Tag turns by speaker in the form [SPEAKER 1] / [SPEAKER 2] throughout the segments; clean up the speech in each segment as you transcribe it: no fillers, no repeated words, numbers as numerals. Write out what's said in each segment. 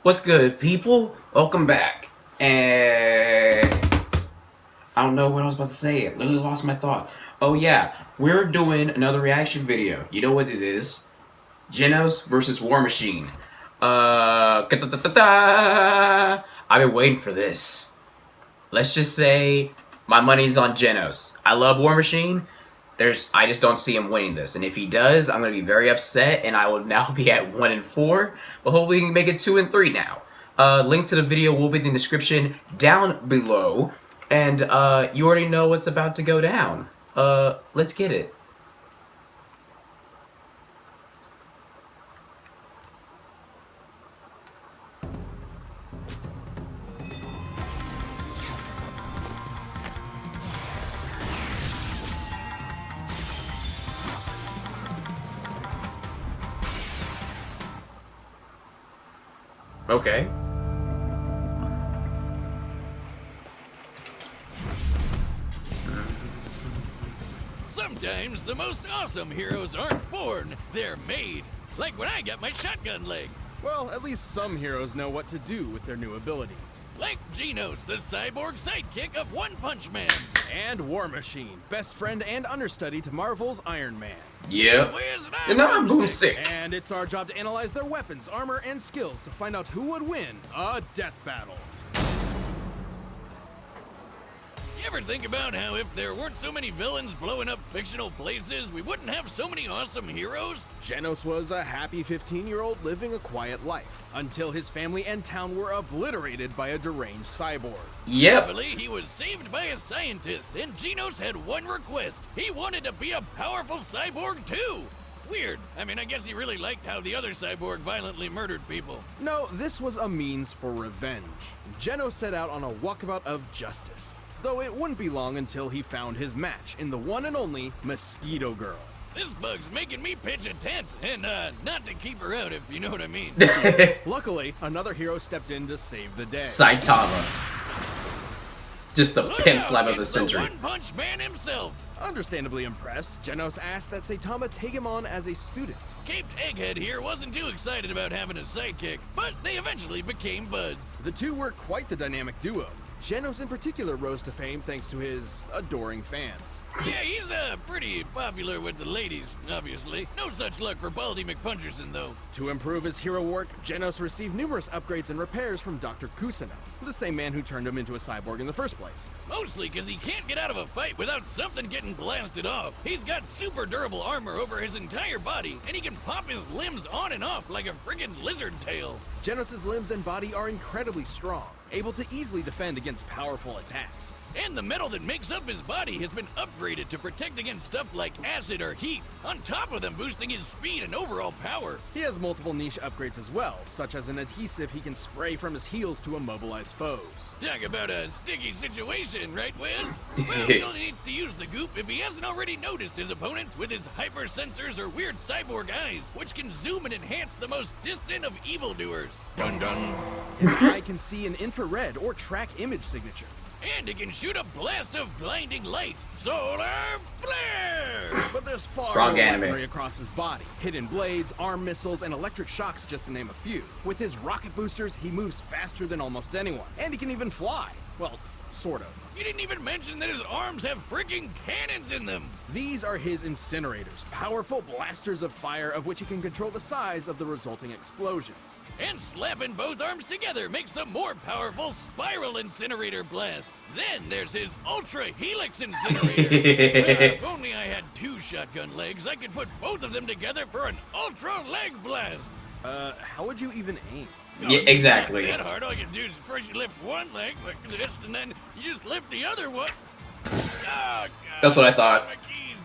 [SPEAKER 1] What's good, people? Welcome back. And I don't know what I was about to say. I literally lost my thought. Oh yeah, we're doing another reaction video. You know what it is? Genos versus War Machine. I've been waiting for this. Let's just say my money's on Genos. I love War Machine. I just don't see him winning this, and if he does, I'm gonna be very upset, and I will now be at 1-4. But hopefully, we can make it 2-3 now. Link to the video will be in the description down below, and you already know what's about to go down. Let's get it. Okay.
[SPEAKER 2] Sometimes the most awesome heroes aren't born, they're made. Like when I got my shotgun leg.
[SPEAKER 3] Well, at least some heroes know what to do with their new abilities.
[SPEAKER 2] Like Genos, the cyborg sidekick of One Punch Man.
[SPEAKER 3] And War Machine, best friend and understudy to Marvel's Iron Man.
[SPEAKER 1] Yeah. And now I'm boomstick.
[SPEAKER 3] And it's our job to analyze their weapons, armor, and skills to find out who would win a death battle.
[SPEAKER 2] You ever think about how if there weren't so many villains blowing up fictional places, we wouldn't have so many awesome heroes?
[SPEAKER 3] Genos was a happy 15-year-old living a quiet life, until his family and town were obliterated by a deranged cyborg.
[SPEAKER 1] Yep.
[SPEAKER 2] Thankfully, he was saved by a scientist, and Genos had one request. He wanted to be a powerful cyborg too. Weird. I mean, I guess he really liked how the other cyborg violently murdered people.
[SPEAKER 3] No, this was a means for revenge. Genos set out on a walkabout of justice. Though it wouldn't be long until he found his match in the one and only Mosquito Girl.
[SPEAKER 2] This bug's making me pitch a tent, and not to keep her out, if you know what I mean.
[SPEAKER 3] Luckily, another hero stepped in to save the day.
[SPEAKER 1] Saitama. Just the
[SPEAKER 2] Look
[SPEAKER 1] pimp
[SPEAKER 2] out,
[SPEAKER 1] slap of the
[SPEAKER 2] it's
[SPEAKER 1] century.
[SPEAKER 2] One Punch Man himself.
[SPEAKER 3] Understandably impressed, Genos asked that Saitama take him on as a student.
[SPEAKER 2] Caped Egghead here wasn't too excited about having a sidekick, but they eventually became buds.
[SPEAKER 3] The two were quite the dynamic duo. Genos in particular rose to fame thanks to his adoring fans.
[SPEAKER 2] Yeah, he's pretty popular with the ladies, obviously. No such luck for Baldy McPuncherson, though.
[SPEAKER 3] To improve his hero work, Genos received numerous upgrades and repairs from Dr. Kusano, the same man who turned him into a cyborg in the first place.
[SPEAKER 2] Mostly because he can't get out of a fight without something getting blasted off. He's got super durable armor over his entire body, and he can pop his limbs on and off like a friggin' lizard tail.
[SPEAKER 3] Genos' limbs and body are incredibly strong, able to easily defend against powerful attacks.
[SPEAKER 2] And the metal that makes up his body has been upgraded to protect against stuff like acid or heat, on top of them boosting his speed and overall power.
[SPEAKER 3] He has multiple niche upgrades as well, such as an adhesive he can spray from his heels to immobilize foes.
[SPEAKER 2] Talk about a sticky situation, right, Wiz? Well, he only needs to use the goop if he hasn't already noticed his opponents with his hyper sensors or weird cyborg eyes, which can zoom and enhance the most distant of evildoers. Dun dun.
[SPEAKER 3] His eye can see in infrared or track image signatures.
[SPEAKER 2] And it can shoot a blast of blinding light. Solar flare!
[SPEAKER 3] But there's far
[SPEAKER 1] Wrong
[SPEAKER 3] more
[SPEAKER 1] anime.
[SPEAKER 3] weaponry across his body. Hidden blades, arm missiles, and electric shocks, just to name a few. With his rocket boosters, he moves faster than almost anyone. And he can even fly. Well, sort of.
[SPEAKER 2] You didn't even mention that his arms have freaking cannons in them.
[SPEAKER 3] These are his incinerators, powerful blasters of fire of which he can control the size of the resulting explosions.
[SPEAKER 2] And slapping both arms together makes the more powerful spiral incinerator blast. Then there's his ultra helix incinerator. Well, if only I had two shotgun legs, I could put both of them together for an ultra leg blast.
[SPEAKER 3] How would you even aim?
[SPEAKER 1] Yeah, exactly.
[SPEAKER 2] Not that hard. All you do is first you lift one leg like this, and then you just lift the other one. Oh, God.
[SPEAKER 1] That's what I thought.
[SPEAKER 2] My keys.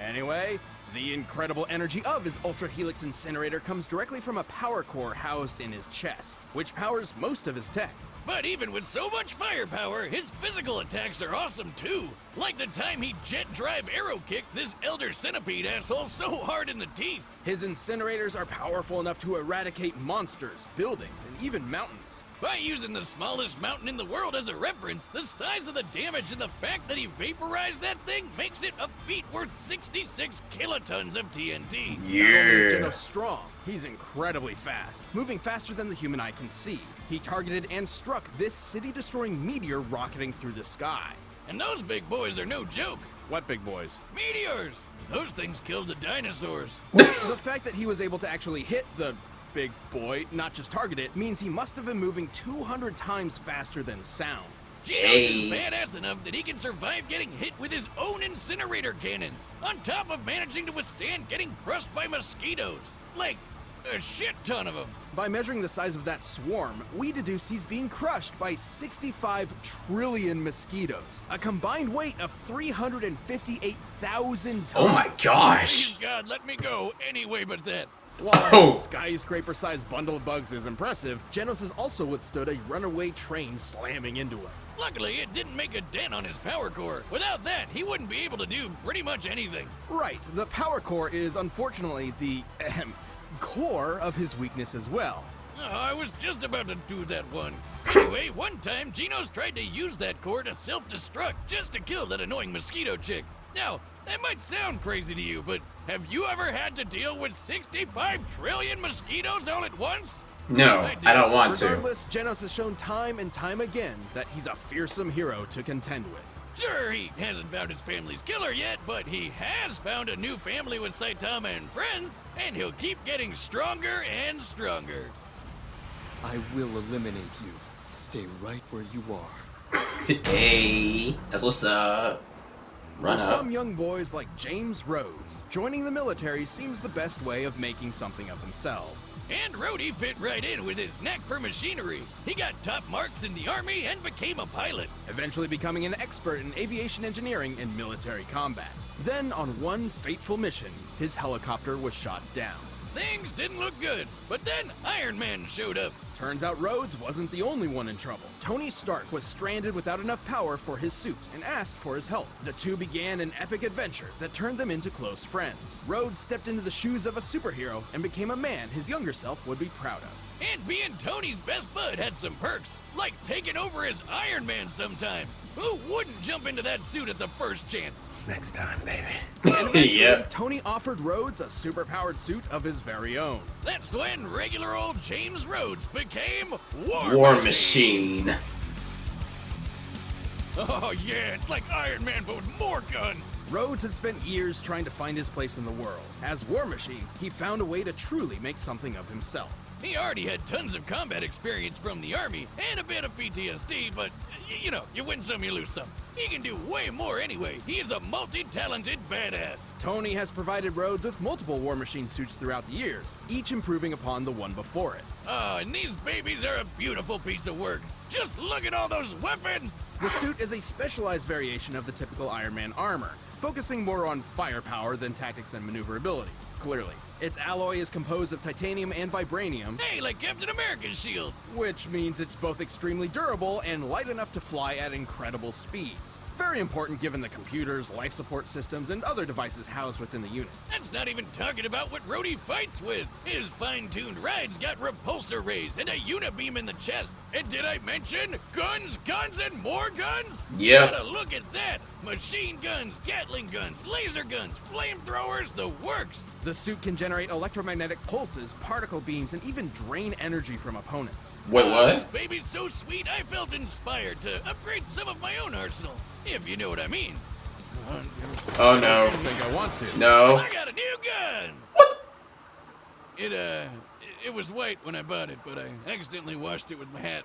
[SPEAKER 3] Anyway, the incredible energy of his Ultra Helix incinerator comes directly from a power core housed in his chest, which powers most of his tech.
[SPEAKER 2] But even with so much firepower, his physical attacks are awesome too. Like the time he jet drive arrow kicked this Elder Centipede asshole so hard in the teeth.
[SPEAKER 3] His incinerators are powerful enough to eradicate monsters, buildings, and even mountains.
[SPEAKER 2] By using the smallest mountain in the world as a reference, the size of the damage and the fact that he vaporized that thing makes it a feat worth 66 kilotons of TNT.
[SPEAKER 3] Not only is
[SPEAKER 1] Yeah.
[SPEAKER 3] Genos strong, he's incredibly fast, moving faster than the human eye can see. He targeted and struck this city-destroying meteor rocketing through the sky.
[SPEAKER 2] And those big boys are no joke.
[SPEAKER 3] What big boys?
[SPEAKER 2] Meteors! Those things killed the dinosaurs.
[SPEAKER 3] The fact that he was able to actually hit the big boy, not just target it, means he must have been moving 200 times faster than sound.
[SPEAKER 2] Genos is badass enough that he can survive getting hit with his own incinerator cannons, on top of managing to withstand getting crushed by mosquitoes. Like, a shit ton of them.
[SPEAKER 3] By measuring the size of that swarm, we deduced he's being crushed by 65 trillion mosquitoes, a combined weight of 358,000 tons.
[SPEAKER 1] Oh my gosh.
[SPEAKER 2] Please, God, let me go anyway but that.
[SPEAKER 3] While
[SPEAKER 1] Oh.
[SPEAKER 3] a skyscraper-sized bundle of bugs is impressive, Genos has also withstood a runaway train slamming into him.
[SPEAKER 2] Luckily, it didn't make a dent on his power core. Without that, he wouldn't be able to do pretty much anything.
[SPEAKER 3] Right, the power core is unfortunately the core of his weakness as well.
[SPEAKER 2] Oh, I was just about to do that one. Anyway, one time, Genos tried to use that core to self-destruct just to kill that annoying mosquito chick. Now, that might sound crazy to you, but have you ever had to deal with 65 trillion mosquitoes all at once?
[SPEAKER 1] No, I don't want to.
[SPEAKER 3] Regardless, Genos has shown time and time again that he's a fearsome hero to contend with.
[SPEAKER 2] Sure, he hasn't found his family's killer yet, but he has found a new family with Saitama and friends, and he'll keep getting stronger and stronger.
[SPEAKER 4] I will eliminate you. Stay right where you are.
[SPEAKER 1] Hey, that's what's up. Run
[SPEAKER 3] For
[SPEAKER 1] up.
[SPEAKER 3] some young boys like James Rhodes, joining the military seems the best way of making something of themselves.
[SPEAKER 2] And Rhodey fit right in with his knack for machinery. He got top marks in the army and became a pilot.
[SPEAKER 3] Eventually becoming an expert in aviation engineering and military combat. Then, on one fateful mission, his helicopter was shot down.
[SPEAKER 2] Things didn't look good, but then Iron Man showed up.
[SPEAKER 3] Turns out Rhodes wasn't the only one in trouble. Tony Stark was stranded without enough power for his suit and asked for his help. The two began an epic adventure that turned them into close friends. Rhodes stepped into the shoes of a superhero and became a man his younger self would be proud of.
[SPEAKER 2] And being Tony's best bud had some perks, like taking over as Iron Man sometimes. Who wouldn't jump into that suit at the first chance?
[SPEAKER 4] Next time, baby.
[SPEAKER 3] And eventually,
[SPEAKER 1] Yep.
[SPEAKER 3] Tony offered Rhodes a superpowered suit of his very own.
[SPEAKER 2] That's when regular old James Rhodes became
[SPEAKER 1] War Machine.
[SPEAKER 2] Oh yeah, it's like Iron Man but with more guns.
[SPEAKER 3] Rhodes had spent years trying to find his place in the world. As War Machine, he found a way to truly make something of himself.
[SPEAKER 2] He already had tons of combat experience from the army and a bit of PTSD, but you know, you win some, you lose some. He can do way more anyway. He is a multi-talented badass.
[SPEAKER 3] Tony has provided Rhodes with multiple War Machine suits throughout the years, each improving upon the one before it.
[SPEAKER 2] Oh, and these babies are a beautiful piece of work. Just look at all those weapons!
[SPEAKER 3] The suit is a specialized variation of the typical Iron Man armor, focusing more on firepower than tactics and maneuverability, clearly. Its alloy is composed of titanium and vibranium,
[SPEAKER 2] Hey, like Captain America's shield.
[SPEAKER 3] which means it's both extremely durable and light enough to fly at incredible speeds. Very important given the computers, life support systems, and other devices housed within the unit.
[SPEAKER 2] That's not even talking about what Rhodey fights with. His fine-tuned rides got repulsor rays and a unibeam in the chest. And did I mention guns, guns, and more guns?
[SPEAKER 1] Yep.
[SPEAKER 2] Gotta look at that. Machine guns, Gatling guns, laser guns, flamethrowers, the works.
[SPEAKER 3] The suit can generate electromagnetic pulses, particle beams, and even drain energy from opponents.
[SPEAKER 1] Wait,
[SPEAKER 2] This
[SPEAKER 1] what?
[SPEAKER 2] baby's so sweet, I felt inspired to upgrade some of my own arsenal, if you know what I mean.
[SPEAKER 1] Oh
[SPEAKER 3] I
[SPEAKER 1] no.
[SPEAKER 3] don't think I want to.
[SPEAKER 1] No.
[SPEAKER 2] I got a new gun!
[SPEAKER 1] What?
[SPEAKER 2] It was white when I bought it, but I accidentally washed it with my hat.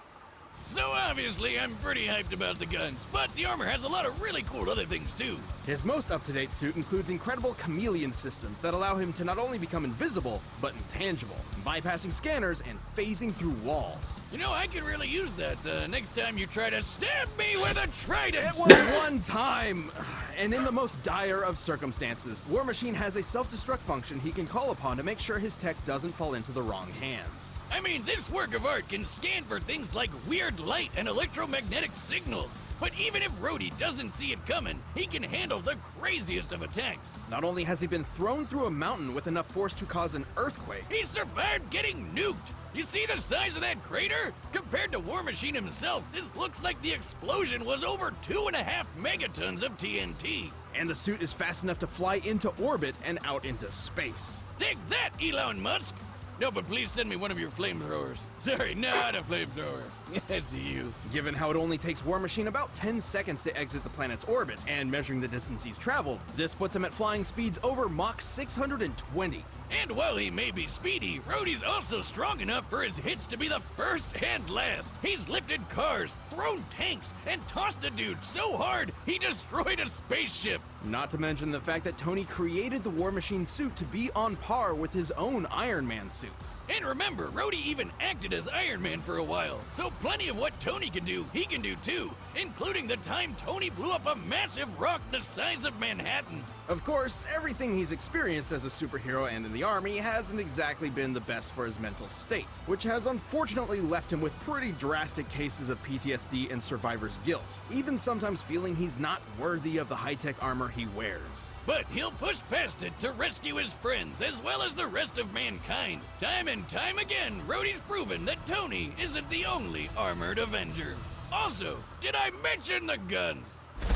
[SPEAKER 2] So obviously, I'm pretty hyped about the guns, but the armor has a lot of really cool other things too.
[SPEAKER 3] His most up-to-date suit includes incredible chameleon systems that allow him to not only become invisible, but intangible, bypassing scanners and phasing through walls.
[SPEAKER 2] You know, I could really use that next time you try to stab me with a trident.
[SPEAKER 3] It was one time! And in the most dire of circumstances, War Machine has a self-destruct function he can call upon to make sure his tech doesn't fall into the wrong hands.
[SPEAKER 2] I mean, this work of art can scan for things like weird light and electromagnetic signals. But even if Rhodey doesn't see it coming, he can handle the craziest of attacks.
[SPEAKER 3] Not only has he been thrown through a mountain with enough force to cause an earthquake,
[SPEAKER 2] He survived getting nuked. You see the size of that crater? Compared to War Machine himself, this looks like the explosion was over 2.5 megatons of TNT.
[SPEAKER 3] and the suit is fast enough to fly into orbit and out into space.
[SPEAKER 2] Take that, Elon Musk! No, but please send me one of your flamethrowers. Sorry, not a flamethrower. I see you.
[SPEAKER 3] Given how it only takes War Machine about 10 seconds to exit the planet's orbit, and measuring the distance he's traveled, this puts him at flying speeds over Mach 620.
[SPEAKER 2] And while he may be speedy, Rhodey's also strong enough for his hits to be the first and last. He's lifted cars, thrown tanks, and tossed a dude so hard he destroyed a spaceship.
[SPEAKER 3] Not to mention the fact that Tony created the War Machine suit to be on par with his own Iron Man suits.
[SPEAKER 2] And remember, Rhodey even acted as Iron Man for a while, so plenty of what Tony can do, he can do too, including the time Tony blew up a massive rock the size of Manhattan.
[SPEAKER 3] Of course, everything he's experienced as a superhero and in the army hasn't exactly been the best for his mental state, which has unfortunately left him with pretty drastic cases of PTSD and survivor's guilt, even sometimes feeling he's not worthy of the high-tech armor he wears.
[SPEAKER 2] But he'll push past it to rescue his friends, as well as the rest of mankind. Time and time again, Rhodey's proven that Tony isn't the only armored Avenger. Also, did I mention the guns?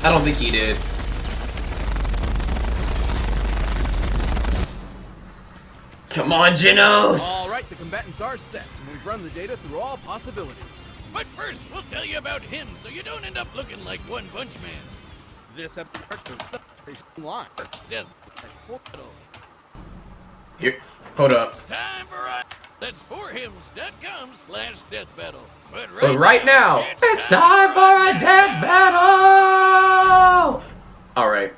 [SPEAKER 1] I don't think he did. Come on, Genos!
[SPEAKER 3] Alright, the combatants are set, and we've run the data through all possibilities.
[SPEAKER 2] But first, we'll tell you about him so you don't end up looking like One Punch Man.
[SPEAKER 3] This episode line.
[SPEAKER 2] Death.
[SPEAKER 3] Full metal.
[SPEAKER 1] Here, hold up.
[SPEAKER 2] Time for a... That's forhims.com/death battle.
[SPEAKER 1] But right now, it's time for a death battle! Alright.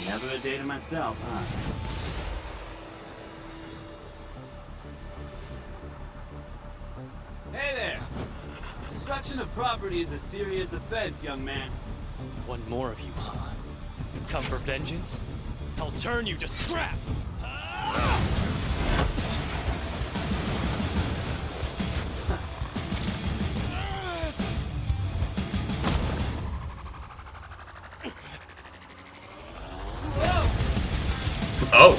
[SPEAKER 5] Never a day to myself, huh? Hey there! Destruction of property is a serious offense, young man.
[SPEAKER 6] One more of you, huh? You come for vengeance? I'll turn you to scrap!
[SPEAKER 1] Oh.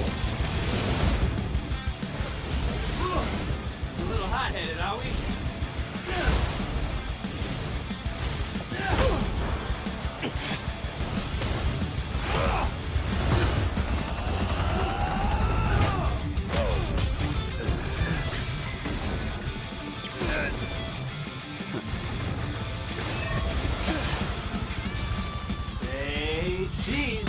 [SPEAKER 5] A little hot-headed, are we? Say cheese.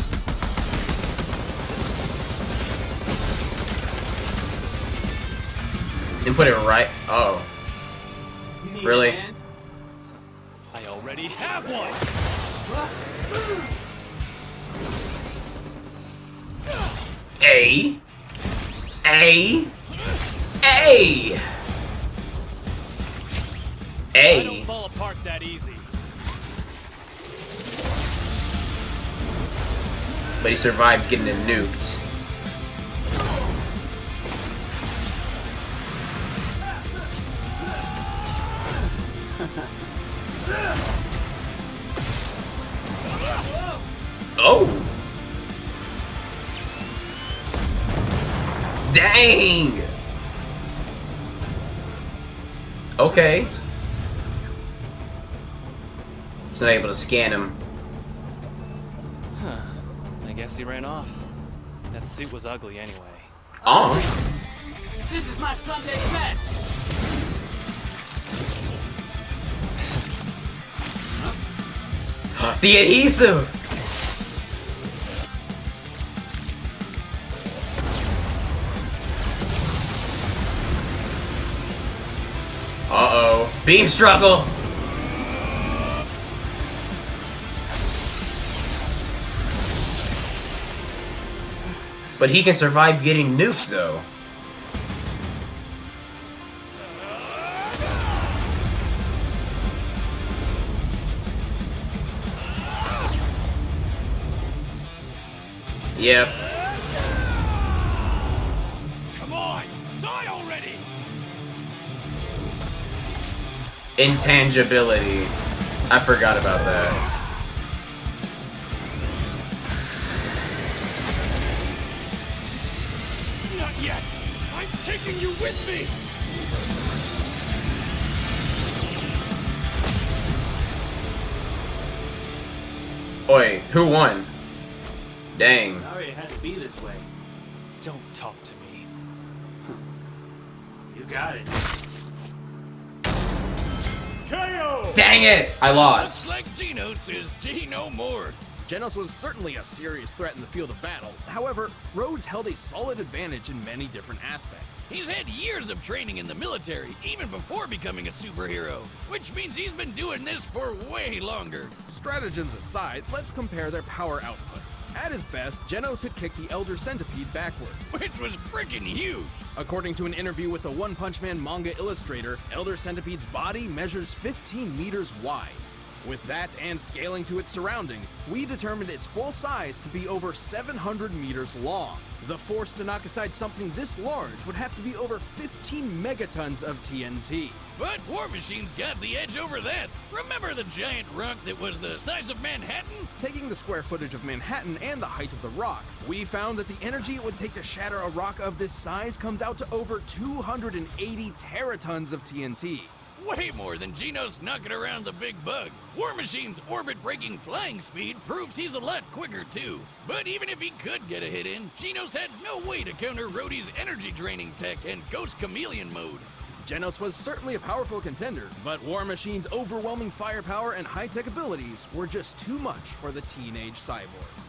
[SPEAKER 1] Didn't put it right. Oh.
[SPEAKER 5] Need a
[SPEAKER 1] Really?
[SPEAKER 5] hand?
[SPEAKER 6] I already have one!
[SPEAKER 1] A. A. A.
[SPEAKER 6] I don't
[SPEAKER 1] A.
[SPEAKER 6] fall apart that easy.
[SPEAKER 1] But he survived getting it nuked. Oh! Dang! Okay. He's not able to scan him.
[SPEAKER 6] Huh. I guess he ran off. That suit was ugly anyway.
[SPEAKER 1] Oh.
[SPEAKER 5] This is my Sunday best.
[SPEAKER 1] The adhesive! Uh-oh. Beam struggle! But he can survive getting nuked, though. Yep.
[SPEAKER 2] Come on, die already!
[SPEAKER 1] Intangibility. I forgot about that.
[SPEAKER 2] Not yet! I'm taking you with me!
[SPEAKER 1] Oi, who won? Dang.
[SPEAKER 5] Sorry it had to be this way.
[SPEAKER 6] Don't talk to me.
[SPEAKER 5] You got it.
[SPEAKER 1] Dang it! I lost.
[SPEAKER 2] Looks like Genos is G no more.
[SPEAKER 3] Genos was certainly a serious threat in the field of battle. However, Rhodes held a solid advantage in many different aspects.
[SPEAKER 2] He's had years of training in the military, even before becoming a superhero, which means he's been doing this for way longer.
[SPEAKER 3] Stratagems aside, let's compare their power output. At his best, Genos had kicked the Elder Centipede backward.
[SPEAKER 2] Which was freaking huge.
[SPEAKER 3] According to an interview with a One Punch Man manga illustrator, Elder Centipede's body measures 15 meters wide. With that and scaling to its surroundings, we determined its full size to be over 700 meters long. The force to knock aside something this large would have to be over 15 megatons of TNT.
[SPEAKER 2] But War Machine's got the edge over that. Remember the giant rock that was the size of Manhattan?
[SPEAKER 3] Taking the square footage of Manhattan and the height of the rock, we found that the energy it would take to shatter a rock of this size comes out to over 280 teratons of TNT.
[SPEAKER 2] Way more than Genos knocking around the big bug. War Machine's orbit-breaking flying speed proves he's a lot quicker too. But even if he could get a hit in, Genos had no way to counter Rhodey's energy draining tech and Ghost Chameleon mode.
[SPEAKER 3] Genos was certainly a powerful contender, but War Machine's overwhelming firepower and high-tech abilities were just too much for the teenage cyborg.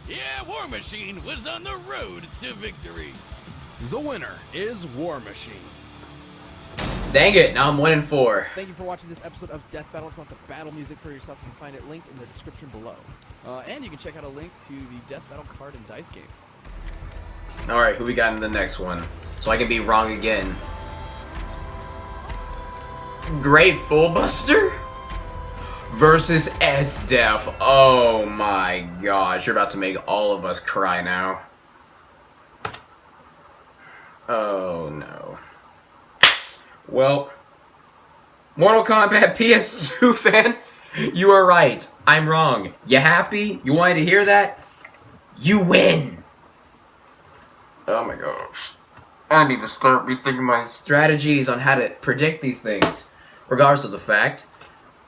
[SPEAKER 2] Yeah, War Machine was on the road to victory.
[SPEAKER 3] The winner is War Machine.
[SPEAKER 1] Dang it, now I'm 1-4.
[SPEAKER 7] Thank you for watching this episode of Death Battle. If you want the battle music for yourself, you can find it linked in the description below. And you can check out a link to the Death Battle card and dice game.
[SPEAKER 1] Alright, who we got in the next one? So I can be wrong again. Great Buster versus S-Def. Oh my gosh, you're about to make all of us cry now. Oh no. Well, Mortal Kombat PS2 fan, you are right. I'm wrong. You happy? You wanted to hear that? You win! Oh my gosh. I need to start rethinking my strategies on how to predict these things. Regardless of the fact.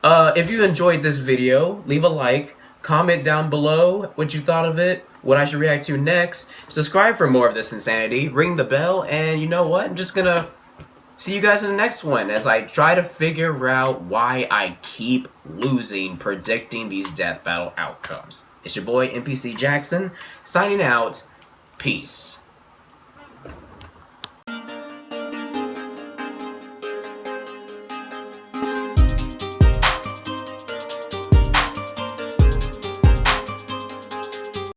[SPEAKER 1] If you enjoyed this video, leave a like, comment down below what you thought of it, what I should react to next, subscribe for more of this insanity, ring the bell, and you know what? I'm just gonna see you guys in the next one as I try to figure out why I keep losing predicting these death battle outcomes. It's your boy, NPC Jackson, signing out. Peace.